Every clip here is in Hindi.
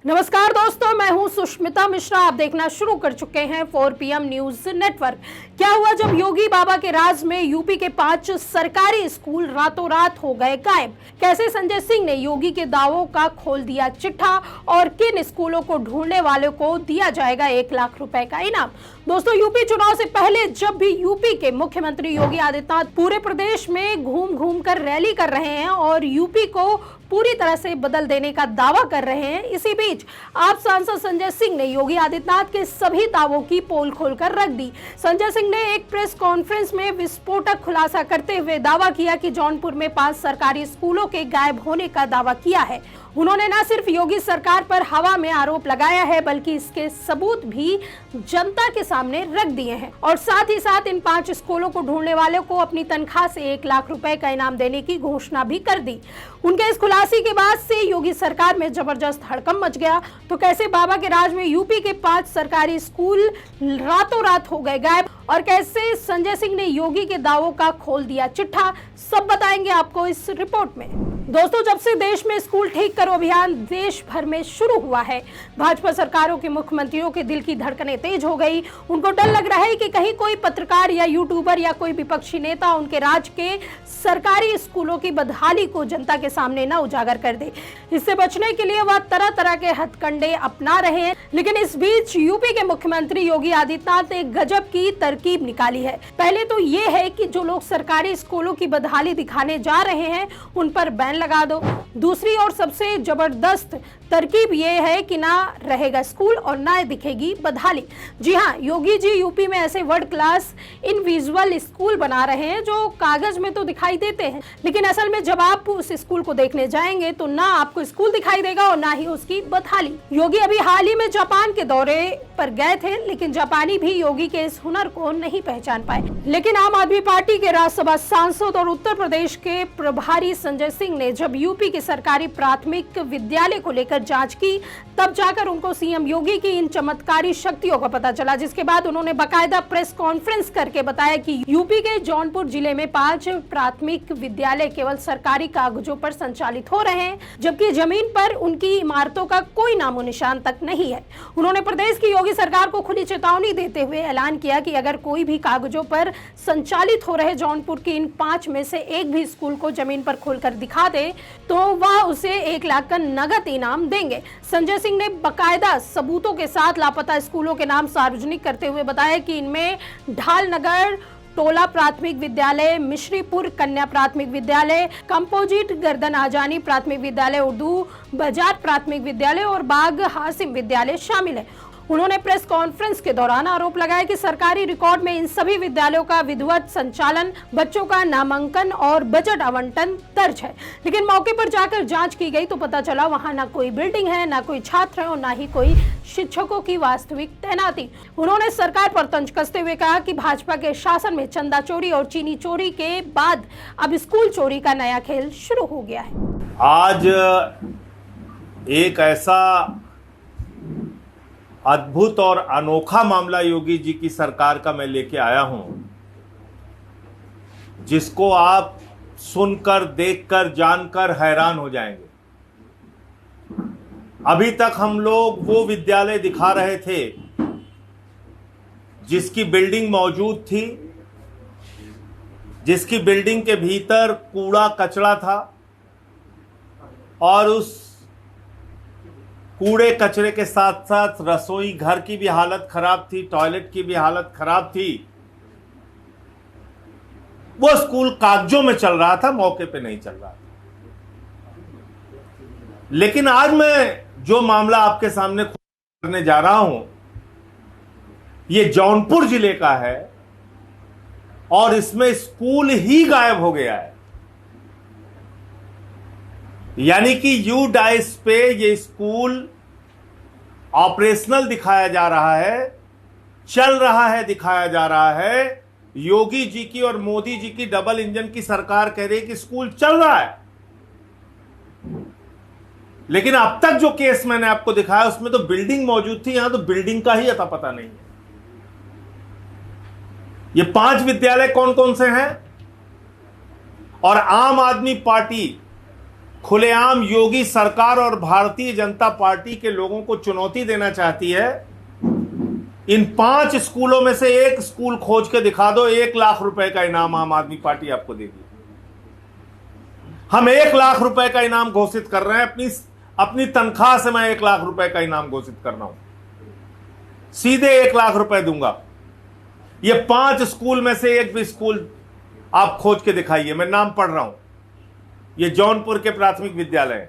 नमस्कार दोस्तों, मैं हूं सुष्मिता मिश्रा। आप देखना शुरू कर चुके हैं 4 PM न्यूज नेटवर्क। क्या हुआ जब योगी बाबा के राज में यूपी के 5 सरकारी स्कूल रातों रात हो गए गायब? कैसे संजय सिंह ने योगी के दावों का खोल दिया चिट्ठा और किन स्कूलों को ढूंढने वालों को दिया जाएगा 1 लाख रुपए का इनाम? दोस्तों, यूपी चुनाव से पहले जब भी यूपी के मुख्यमंत्री योगी आदित्यनाथ पूरे प्रदेश में घूम घूम कर रैली कर रहे हैं और यूपी को पूरी तरह से बदल देने का दावा कर रहे हैं, इसी बीच आप सांसद संजय सिंह ने योगी आदित्यनाथ के सभी दावों की पोल खोलकर रख दी। संजय सिंह ने एक प्रेस कॉन्फ्रेंस में विस्फोटक खुलासा करते हुए दावा किया कि जौनपुर में 5 सरकारी स्कूलों के गायब होने का दावा किया है। उन्होंने न सिर्फ योगी सरकार पर हवा में आरोप लगाया है, बल्कि इसके सबूत भी जनता के सामने रख दिए हैं और साथ ही साथ इन 5 स्कूलों को ढूंढने वालों को अपनी तनख्वाह से 1 लाख रुपए का इनाम देने की घोषणा भी कर दी। उनके इस खुलासे के बाद से योगी सरकार में जबरदस्त हड़कंप मच गया। तो कैसे बाबा के राज में यूपी के 5 सरकारी स्कूल रातों रात हो गए गायब और कैसे संजय सिंह ने योगी के दावों का खोल दिया चिट्ठा, सब बताएंगे आपको इस रिपोर्ट में। दोस्तों, जब से देश में स्कूल ठीक करो अभियान देश भर में शुरू हुआ है, भाजपा सरकारों के मुख्यमंत्रियों के दिल की धड़कनें तेज हो गई। उनको डर लग रहा है कि कहीं कोई पत्रकार या यूट्यूबर या कोई विपक्षी नेता उनके राज्य के सरकारी स्कूलों की बदहाली को जनता के सामने न उजागर कर दे। इससे बचने के लिए वह तरह तरह के हथकंडे अपना रहे हैं। लेकिन इस बीच यूपी के मुख्यमंत्री योगी आदित्यनाथ ने गजब की तरकीब निकाली है। पहले तो ये है कि जो लोग सरकारी स्कूलों की बदहाली दिखाने जा रहे हैं उन पर बैन लगा दो। दूसरी और सबसे जबरदस्त तरकीब यह है कि ना रहेगा स्कूल और ना दिखेगी बदहाली। जी हाँ, योगी जी यूपी में ऐसे वर्ल्ड क्लास इनविजुअल स्कूल बना रहे हैं जो कागज में तो दिखाई देते हैं, लेकिन असल में जब आप उस स्कूल को देखने जाएंगे तो ना आपको स्कूल दिखाई देगा और ना ही उसकी बदहाली। योगी अभी हाल ही में जापान के दौरे पर गए थे, लेकिन जापानी भी योगी के इस हुनर को नहीं पहचान पाए। लेकिन आम आदमी पार्टी के राज्यसभा सांसद और उत्तर प्रदेश के प्रभारी संजय सिंह ने जब यूपी के सरकारी प्राथमिक विद्यालय को लेकर जांच की, तब जाकर उनको सीएम योगी की इन चमत्कारी शक्तियों का पता चला, जिसके बाद उन्होंने बाकायदा प्रेस कॉन्फ्रेंस करके बताया कि यूपी के जौनपुर जिले में 5 प्राथमिक विद्यालय केवल सरकारी कागजों पर संचालित हो रहे हैं, जबकि जमीन पर उनकी इमारतों का कोई नामो निशान तक नहीं है। उन्होंने प्रदेश की योगी सरकार को खुली चेतावनी देते हुए ऐलान किया कि अगर कोई भी कागजों पर संचालित हो रहे जौनपुर के इन 5 में से एक भी स्कूल को जमीन पर खोलकर दिखा दे तो वह उसे 1 लाख का नगद इनाम देंगे। संजय सिंह ने बकायदा सबूतों के साथ लापता स्कूलों के नाम सार्वजनिक करते हुए बताया कि इनमें ढालनगर टोला प्राथमिक विद्यालय, मिश्रीपुर कन्या प्राथमिक विद्यालय, कंपोजिट गर्दन आजानी प्राथमिक विद्यालय, उर्दू बाजार प्राथमिक विद्यालय और बाग हासिम विद्यालय शामिल है। उन्होंने प्रेस कॉन्फ्रेंस के दौरान आरोप लगाया कि सरकारी रिकॉर्ड में इन सभी विद्यालयों का विधिवत संचालन, बच्चों का नामांकन और बजट आवंटन दर्ज है। लेकिन मौके पर जाकर जांच की गई तो पता चला वहां ना कोई बिल्डिंग है, ना कोई छात्र है और ना ही कोई शिक्षकों की वास्तविक तैनाती। उन्होंने सरकार पर तंज कसते हुए कहा कि भाजपा के शासन में चंदा चोरी और चीनी चोरी के बाद अब स्कूल चोरी का नया खेल शुरू हो गया है। आज एक ऐसा अद्भुत और अनोखा मामला योगी जी की सरकार का मैं लेके आया हूं, जिसको आप सुनकर, देखकर, जानकर हैरान हो जाएंगे। अभी तक हम लोग वो विद्यालय दिखा रहे थे जिसकी बिल्डिंग मौजूद थी, जिसकी बिल्डिंग के भीतर कूड़ा कचरा था और उस कूड़े कचरे के साथ साथ रसोई घर की भी हालत खराब थी, टॉयलेट की भी हालत खराब थी। वो स्कूल कागजों में चल रहा था, मौके पे नहीं चल रहा था। लेकिन आज मैं जो मामला आपके सामने करने जा रहा हूं, ये जौनपुर जिले का है और इसमें स्कूल ही गायब हो गया है। यानी कि यू डाइस पे ये स्कूल ऑपरेशनल दिखाया जा रहा है, चल रहा है, दिखाया जा रहा है। योगी जी की और मोदी जी की डबल इंजन की सरकार कह रही है कि स्कूल चल रहा है, लेकिन अब तक जो केस मैंने आपको दिखाया उसमें तो बिल्डिंग मौजूद थी, यहां तो बिल्डिंग का ही अता पता नहीं है। ये 5 विद्यालय कौन कौन से हैं और आम आदमी पार्टी खुलेआम योगी सरकार और भारतीय जनता पार्टी के लोगों को चुनौती देना चाहती है। इन 5 स्कूलों में से एक स्कूल खोज के दिखा दो, 1 लाख रुपए का इनाम आम आदमी पार्टी आपको देगी। हम 1 लाख रुपए का इनाम घोषित कर रहे हैं। अपनी तनख्वाह से मैं 1 लाख रुपए का इनाम घोषित कर रहा हूं, सीधे 1 लाख रुपए दूंगा। ये 5 स्कूल में से एक भी स्कूल आप खोज के दिखाइए, मैं नाम पढ़ रहा हूं। ये जौनपुर के प्राथमिक विद्यालय,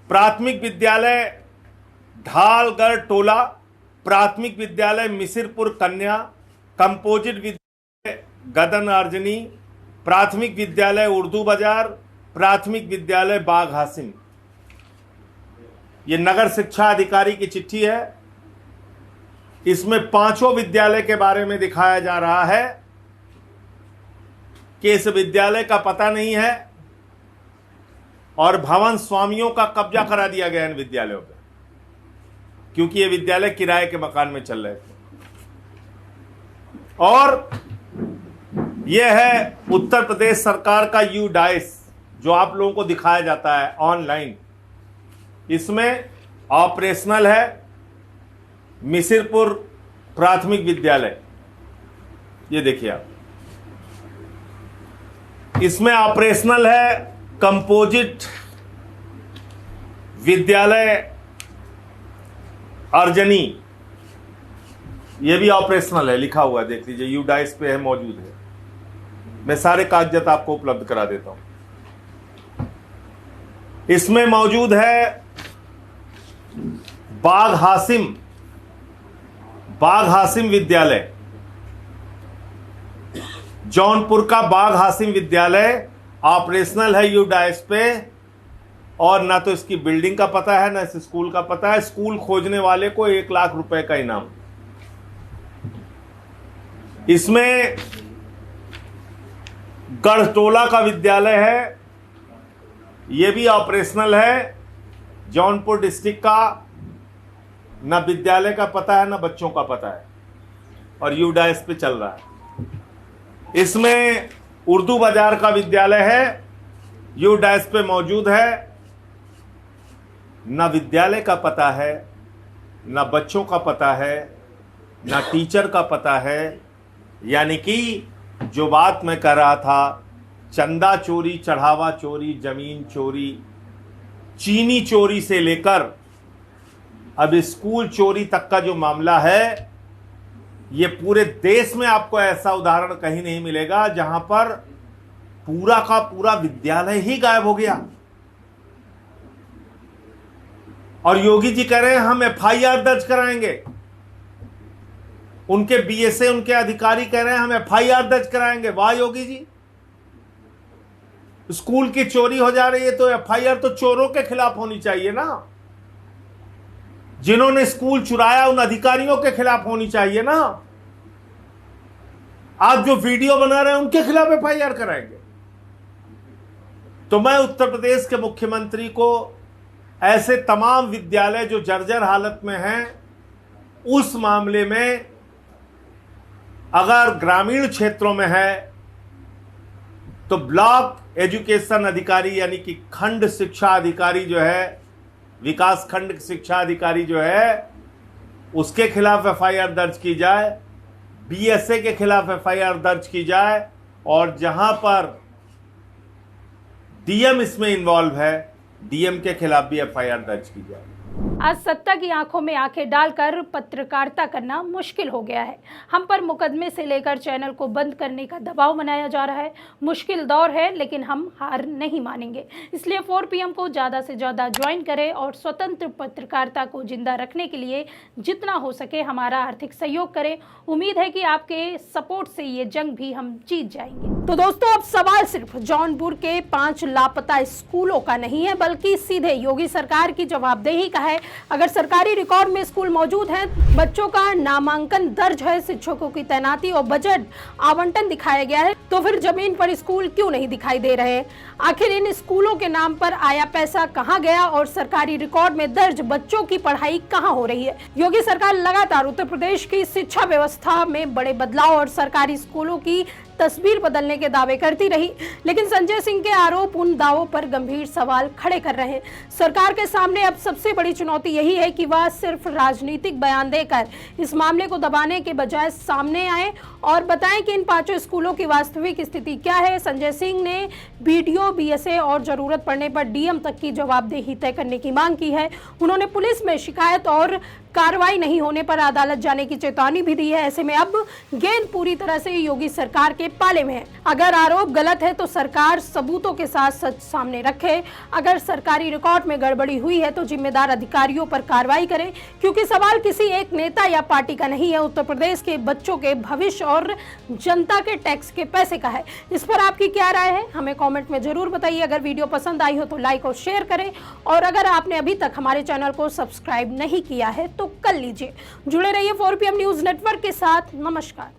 प्राथमिक विद्यालय ढालगढ़ टोला, प्राथमिक विद्यालय मिसिरपुर कन्या, कंपोजिट विद्यालय गदन अर्जनी, प्राथमिक विद्यालय उर्दू बाजार, प्राथमिक विद्यालय बाग हासिम। ये नगर शिक्षा अधिकारी की चिट्ठी है। इसमें 5 विद्यालय के बारे में दिखाया जा रहा है कि इस विद्यालय का पता नहीं है और भवन स्वामियों का कब्जा करा दिया गया इन विद्यालयों पर, क्योंकि ये विद्यालय किराए के मकान में चल रहे थे। और यह है उत्तर प्रदेश सरकार का UDAIS जो आप लोगों को दिखाया जाता है ऑनलाइन। इसमें ऑपरेशनल है मिसिरपुर प्राथमिक विद्यालय, ये देखिए आप। इसमें ऑपरेशनल है कंपोजिट विद्यालय अर्जनी, ये भी ऑपरेशनल है, लिखा हुआ है, देख लीजिए, UDAIS पे है, मौजूद है। मैं सारे कागजात आपको उपलब्ध करा देता हूं। इसमें मौजूद है बाग हासिम विद्यालय, जौनपुर का बाग हासिम विद्यालय ऑपरेशनल है UDAIS पे, और ना तो इसकी बिल्डिंग का पता है ना इस स्कूल का पता है। स्कूल खोजने वाले को 1 लाख रुपए का इनाम। इसमें गढ़टोला का विद्यालय है, यह भी ऑपरेशनल है, जौनपुर डिस्ट्रिक्ट का। ना विद्यालय का पता है ना बच्चों का पता है, और UDAIS पे चल रहा है। इसमें उर्दू बाजार का विद्यालय है, UDAIS पे मौजूद है, ना विद्यालय का पता है, ना बच्चों का पता है, ना टीचर का पता है। यानी कि जो बात मैं कर रहा था, चंदा चोरी, चढ़ावा चोरी, जमीन चोरी, चीनी चोरी से लेकर अब स्कूल चोरी तक का जो मामला है, ये पूरे देश में आपको ऐसा उदाहरण कहीं नहीं मिलेगा जहां पर पूरा का पूरा विद्यालय ही गायब हो गया। और योगी जी कह रहे हैं हम FIR दर्ज कराएंगे। उनके BSA उनके अधिकारी कह रहे हैं हम FIR दर्ज कराएंगे। वाह योगी जी, स्कूल की चोरी हो जा रही है तो FIR तो चोरों के खिलाफ होनी चाहिए ना, जिन्होंने स्कूल चुराया उन अधिकारियों के खिलाफ होनी चाहिए ना। आज जो वीडियो बना रहे हैं उनके खिलाफ FIR कराएंगे। तो मैं उत्तर प्रदेश के मुख्यमंत्री को ऐसे तमाम विद्यालय जो जर्जर हालत में हैं, उस मामले में अगर ग्रामीण क्षेत्रों में है तो ब्लॉक एजुकेशन अधिकारी यानी कि खंड शिक्षा अधिकारी जो है, विकास खंड शिक्षा अधिकारी जो है, उसके खिलाफ FIR दर्ज की जाए, BSA के खिलाफ FIR दर्ज की जाए, और जहां पर DM इसमें इन्वॉल्व है, DM के खिलाफ भी FIR दर्ज की जाए। आज सत्ता की आंखों में आंखें डालकर पत्रकारिता करना मुश्किल हो गया है। हम पर मुकदमे से लेकर चैनल को बंद करने का दबाव बनाया जा रहा है। मुश्किल दौर है, लेकिन हम हार नहीं मानेंगे। इसलिए 4 PM को ज़्यादा से ज़्यादा ज्वाइन करें और स्वतंत्र पत्रकारिता को जिंदा रखने के लिए जितना हो सके हमारा आर्थिक सहयोग करें। उम्मीद है कि आपके सपोर्ट से ये जंग भी हम जीत जाएंगे। तो दोस्तों, अब सवाल सिर्फ जौनपुर के 5 लापता स्कूलों का नहीं है, बल्कि सीधे योगी सरकार की जवाबदेही का है। अगर सरकारी रिकॉर्ड में स्कूल मौजूद है, बच्चों का नामांकन दर्ज है, शिक्षकों की तैनाती और बजट आवंटन दिखाया गया है, तो फिर जमीन पर स्कूल क्यों नहीं दिखाई दे रहे? आखिर इन स्कूलों के नाम पर आया पैसा कहां गया और सरकारी रिकॉर्ड में दर्ज बच्चों की पढ़ाई कहां हो रही है? योगी सरकार लगातार उत्तर प्रदेश की शिक्षा व्यवस्था में बड़े बदलाव और सरकारी स्कूलों की तस्वीर बदलने के दावे करती रही। लेकिन संजय सिंह के आरोप उन दावों पर गंभीर सवाल खड़े कर रहे हैं। सरकार के सामने अब सबसे बड़ी चुनौती यही है कि वह सिर्फ राजनीतिक बयान देकर इस मामले को दबाने के बजाय सामने आए और बताएं कि इन 5 स्कूलों की वास्तविक स्थिति क्या है। संजय सिंह ने बीडीओ, बीएसए और जरूरत पड़ने पर डीएम तक की जवाबदेही तय करने की मांग की है। उन्होंने पुलिस में शिकायत और कार्रवाई नहीं होने पर अदालत जाने की चेतावनी भी दी है। ऐसे में अब गेंद पूरी तरह से योगी सरकार के पाले में है। अगर आरोप गलत है तो सरकार सबूतों के साथ सच सामने रखे। अगर सरकारी रिकॉर्ड में गड़बड़ी हुई है तो जिम्मेदार अधिकारियों पर कार्रवाई करें, क्योंकि सवाल किसी एक नेता या पार्टी का नहीं है, उत्तर प्रदेश के बच्चों के भविष्य और जनता के टैक्स के पैसे का है। इस पर आपकी क्या राय है, हमें कॉमेंट में जरूर बताइए। अगर वीडियो पसंद आई हो तो लाइक और शेयर करें, और अगर आपने अभी तक हमारे चैनल को सब्सक्राइब नहीं किया है तो कर लीजिए। जुड़े रहिए 4PM न्यूज नेटवर्क के साथ। नमस्कार।